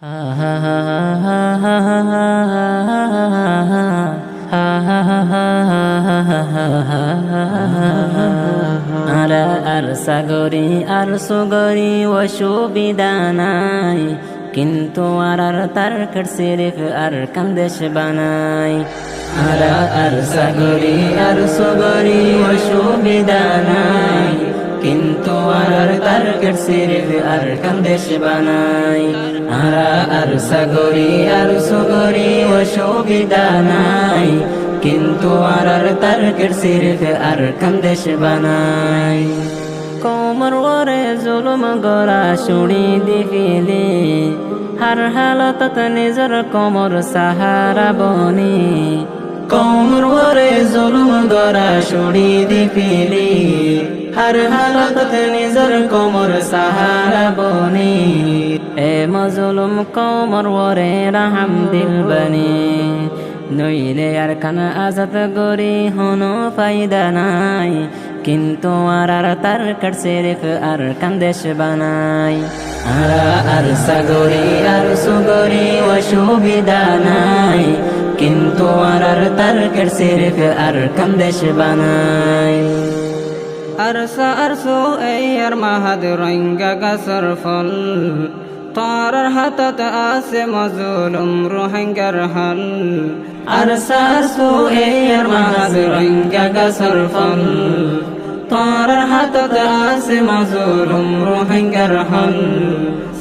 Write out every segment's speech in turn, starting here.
আর সাগরি আর সুগরি অসুবিধা নাই, কিন্তু আর তারকের সিরিফ আর কান্দেশ বানাই। আর সাগরি আর সুগরি অসুবিধা নাই, কিন্তু আর তারকের সিরিফ আর কান্দেশ বানাই। আর সাগরি আর সুগরি অসুবিধা নাই, কিন্তু আর তারকের সিরিফ আর কান্দেশ বানাই। কোমর ওরে জুলুম গড়া শুনি দিবিলি, হার হালতত নিজর কোমর সাহারা বনি। কোমর ওরে জুলুম গড়া শুনি দিবিলি, হার হালতত নিজর কোমর সাহারা বনি। এ মজলুম কোমর ওরে রাহাম দিল বনি, নইলে আর খানা আজাদ গরি হনো ফায়দা নাই, কিন্তু আর তারকের সিরিফ আর কান্দেশ বানাই। আর সাগরি আর সুগরি অসুবিধা নাই, কিন্তু আর তারকের সিরিফ আর কান্দেশ বানাই। আরসো এই আর মাহাদ রঙ্গা গাছর ফল, তোর হাতত আছে মজলুম রোহিঙ্গার হল। আরসো এই আর মাহাদ রঙ্গা গাছর ফল, তোর হাতত আছে মজলুম রোহিঙ্গার হল।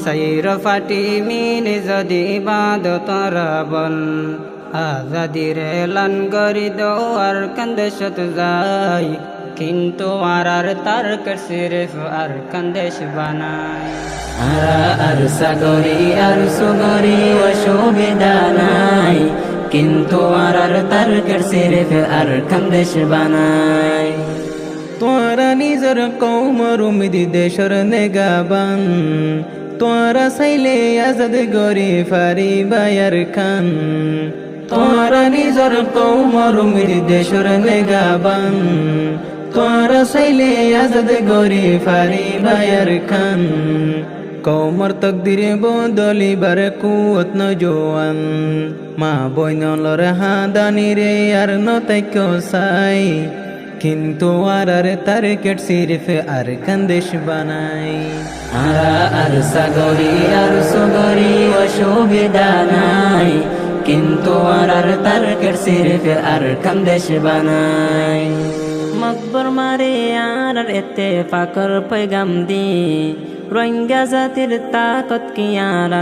সাইর ফাটি মিলে যদি বাদ তোরা বল, আজাদির এলান গরি দোয়ার কান্দেশত যায়, কিন্তু আর তারকের সিরিফ আর কান্দেশ বানাই। আর সাগরি আর সুগরি অসুবিধা নাই, কিন্তু আর তারকের সিরিফ আর কান্দেশ বানাই। তোরা নিজর কৌমর উমিদি দেশর নেগাবান, তোরা সাইলে আজাদ গরি ফারি বায়ার খান। তোরা নিজর কৌমর উমিদি দেশর নেগাবান, তোরা সাইলে আজাদ গরি ফারি বায়ার খান। কৌমর তকদিরে বদলিবার কুয়ত নজোয়ান, মা বইনলর হাদানি রে আর নতাইক সাই, কিন্তু আর তারকের সিরিফ আর কান্দেশ বানাই। আর সাগরি আর সুগরি অসুবিধা নাই, কিন্তু আর তারকের সিরিফ আর কান্দেশ বানাই। মকবর মারে আর এতে ফাকর পেগাম দি, রোহিঙ্গা জাতির তাকত কি আর